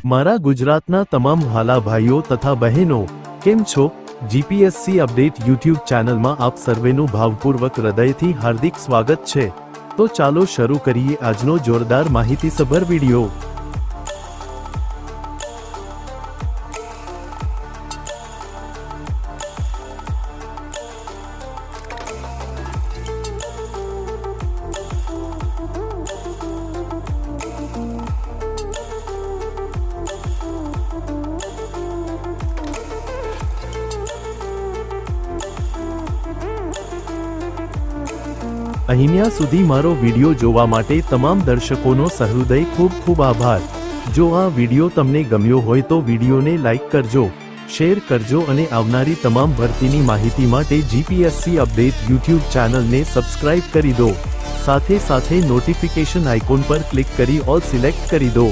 મારા ગુજરાતના તમામ વહાલા ભાઈઓ તથા બહેનો કેમ છો? જીપીએસસી અપડેટ યુટ્યુબ ચેનલમાં આપ સર્વેનું ભાવપૂર્વક હૃદયથી હાર્દિક સ્વાગત છે। તો ચાલો શરૂ કરીએ આજનો જોરદાર માહિતીસભર વિડિયો। અહીંયા સુધી મારો વિડિયો જોવા માટે તમામ દર્શકોનો સહૃદય ખૂબ ખૂબ આભાર। જો આ વિડિયો તમને ગમ્યો હોય તો વિડિયોને લાઈક કરજો, શેર કરજો અને આવનારી તમામ ભરતીની માહિતી માટે જીપીએસસી અપડેટ યુટ્યુબ ચેનલને સબસ્ક્રાઇબ કરી દો। સાથે સાથે નોટિફિકેશન આઇકોન પર ક્લિક કરી ઓલ સિલેક્ટ કરી દો।